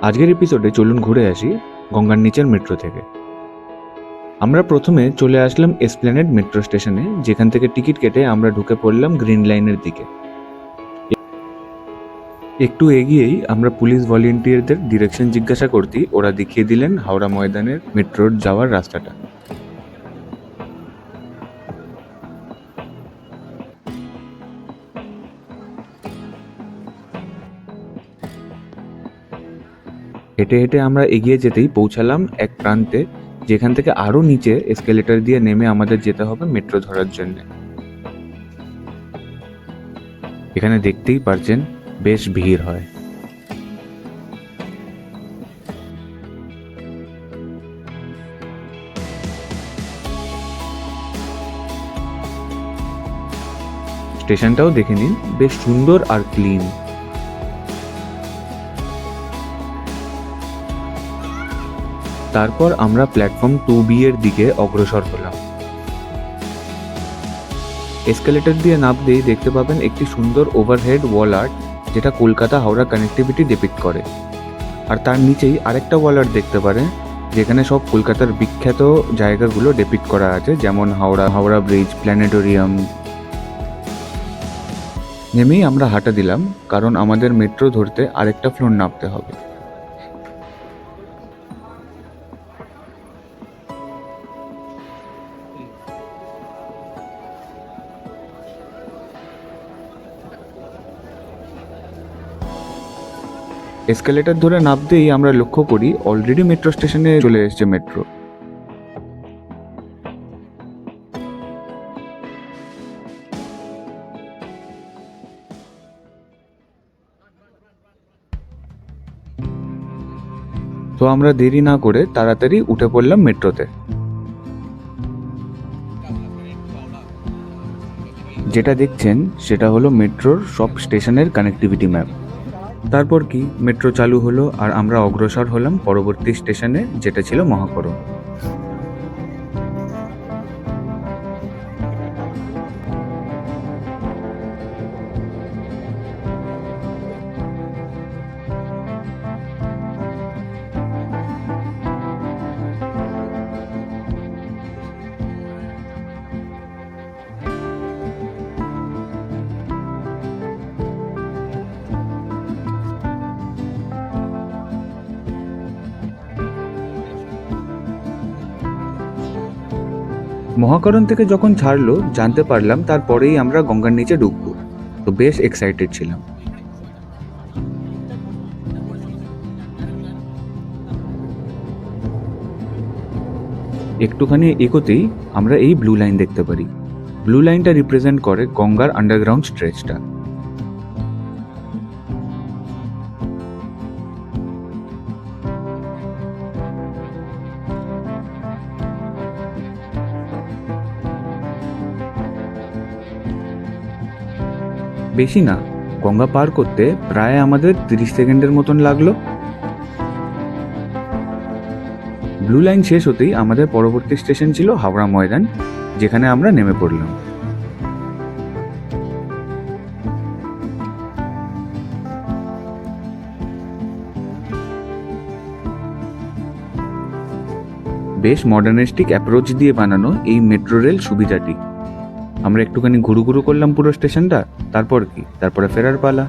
আজকের এপিসোডে চলুন ঘুরে আসি গঙ্গার নিচের মেট্রো থেকে। আমরা প্রথমে চলে আসলাম এসপ্ল্যানেড মেট্রো স্টেশনে, যেখান থেকে টিকিট কেটে আমরা ঢুকে পড়লাম গ্রিন লাইনের দিকে। একটু এগিয়েই আমরা পুলিশ ভলেন্টিয়ারদের ডিরেকশন জিজ্ঞাসা করতেই ওরা দেখিয়ে দিলেন হাওড়া ময়দানের মেট্রোর যাওয়ার রাস্তাটা। হেঁটে হেঁটে আমরা এগিয়ে যেতেই পৌঁছালাম এক প্রান্তে, যেখান থেকে আরো নিচে এসকেলেটর দিয়ে নেমে আমাদের যেতে হবে মেট্রো ধরার জন্য। এখানে দেখতেই পারছেন বেশ ভিড় হয়। স্টেশনটাও দেখে নিন, বেশ সুন্দর আর ক্লিন। তারপর আমরা প্ল্যাটফর্ম 2B এর দিকে অগ্রসর হলাম। এসকেলেটর দিয়ে নামতেই দেখতে পাবেন একটি সুন্দর ওভারহেড ওয়াল আর্ট, যেটা কলকাতা হাওড়া কানেক্টিভিটি ডিপিক্ট করে। আর তার নিচেই আরেকটা ওয়াল আর্ট দেখতে পারেন, যেখানে সব কলকাতার বিখ্যাত জায়গাগুলো ডিপিক্ট করা আছে, যেমন হাওড়া ব্রিজ, প্ল্যানেটোরিয়াম। নেমেই আমরা হাঁটা দিলাম, কারণ আমাদের মেট্রো ধরতে আরেকটা ফ্লোর নামতে হবে। এসকেলেটর ধরে নামতেই আমরা লক্ষ্য করি অলরেডি মেট্রো স্টেশনে চলে এসেছে মেট্রো। তো আমরা দেরি না করে তাড়াতাড়ি উঠে পড়লাম মেট্রোতে। যেটা দেখছেন সেটা হলো মেট্রোর সব স্টেশনের কানেক্টিভিটি ম্যাপ। তারপর কি মেট্রো চালু হলো আর আমরা অগ্রসর হলাম পরবর্তী স্টেশনে, যেটা ছিল মহাকরণ। মহাকরণ থেকে যখন ছাড়লো জানতে পারলাম তারপরেই আমরা গঙ্গার নিচে ঢুকবো, তো বেশ এক্সাইটেড ছিলাম। একটুখানি এগোতেই আমরা এই ব্লু লাইন দেখতে পারি। ব্লু লাইনটা রিপ্রেজেন্ট করে গঙ্গার আন্ডারগ্রাউন্ড স্ট্রেচটা। বেশি না, গঙ্গা পার করতে প্রায় আমাদের 30 সেকেন্ডের মতন লাগলো। ব্লু লাইন শেষ হতেই আমাদের পরবর্তী স্টেশন ছিল হাওড়া ময়দান, যেখানে আমরা নেমে পড়লাম। বেশ মডার্নিস্টিক অ্যাপ্রোচ দিয়ে বানানো এই মেট্রো রেল সুবিধাটি। আমরা একটুখানি ঘুরু করলাম পুরো স্টেশনটা, তারপরে ফেরার পালা।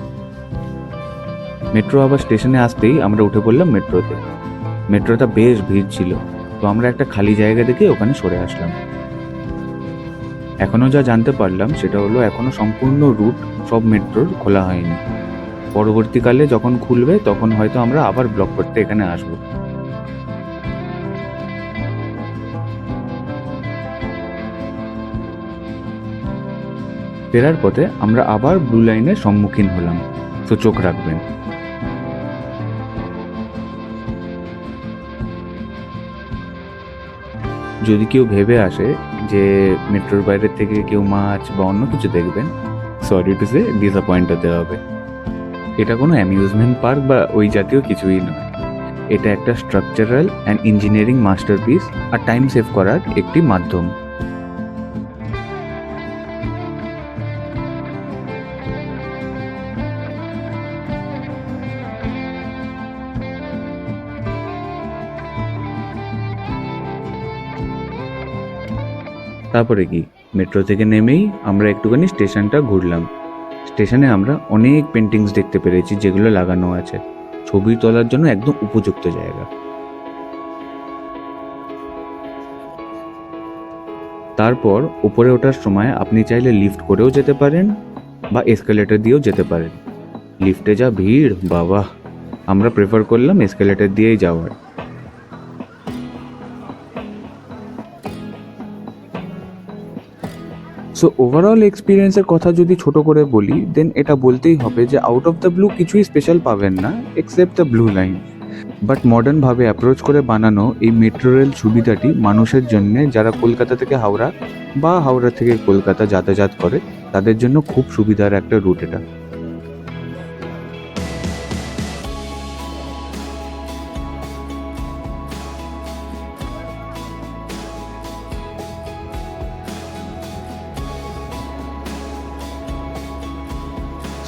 মেট্রো আবার স্টেশনে আসতেই আমরা উঠে পড়লাম মেট্রোতে। মেট্রোটা বেশ ভিড় ছিল, তো আমরা একটা খালি জায়গা দেখে ওখানে সরে আসলাম। এখনো যা জানতে পারলাম সেটা হলো এখনো সম্পূর্ণ রুট সব মেট্রোর খোলা হয়নি। পরবর্তীকালে যখন খুলবে তখন হয়তো আমরা আবার ব্লক করতে এখানে আসবো। ফেরার পথে আমরা আবার ব্লু লাইনের সম্মুখীন হলাম, তো চোখ রাখবেন। যদি কেউ ভেবে আসে যে মেট্রোর বাইরের থেকে কেউ মাছ বা অন্য কিছু দেখবেন, সরি টু সে, ডিসঅ্যাপয়েন্ট হতে হবে। এটা কোনো অ্যামিউজমেন্ট পার্ক বা ওই জাতীয় কিছুই নয়। এটা একটা স্ট্রাকচারাল অ্যান্ড ইঞ্জিনিয়ারিং মাস্টারপিস আর টাইম সেভ করার একটি মাধ্যম। তারপরে কি, মেট্রো থেকে নেমেই আমরা একটুখানি স্টেশনটা ঘুরলাম। স্টেশনে আমরা অনেক পেন্টিংস দেখতে পেরেছি যেগুলো লাগানো আছে, ছবি তোলার জন্য একদম উপযুক্ত জায়গা। তারপর উপরে ওঠার সময় আপনি চাইলে লিফট করেও যেতে পারেন বা এসকেলেটর দিয়েও যেতে পারেন। লিফটে যা ভিড় বাবা, আমরা প্রেফার করলাম এসকেলেটর দিয়েই যাওয়ার। সো ওভারঅল এক্সপিরিয়েন্সের কথা যদি ছোট করে বলি, দেন এটা বলতেই হবে যে আউট অফ দ্য ব্লু কিছুই স্পেশাল পাবেন না except the blue line. But মডার্নভাবে অ্যাপ্রোচ করে বানানো এই মেট্রো রেল সুবিধাটি মানুষের জন্যে যারা কলকাতা থেকে হাওড়া বা হাওড়া থেকে কলকাতা যাতায়াত করে তাদের জন্য খুব সুবিধার একটা রুট এটা।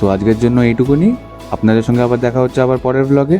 সো আজকের জন্য এইটুকুনি। আপনাদের সঙ্গে আবার দেখা হচ্ছে আবার পরের ব্লগে।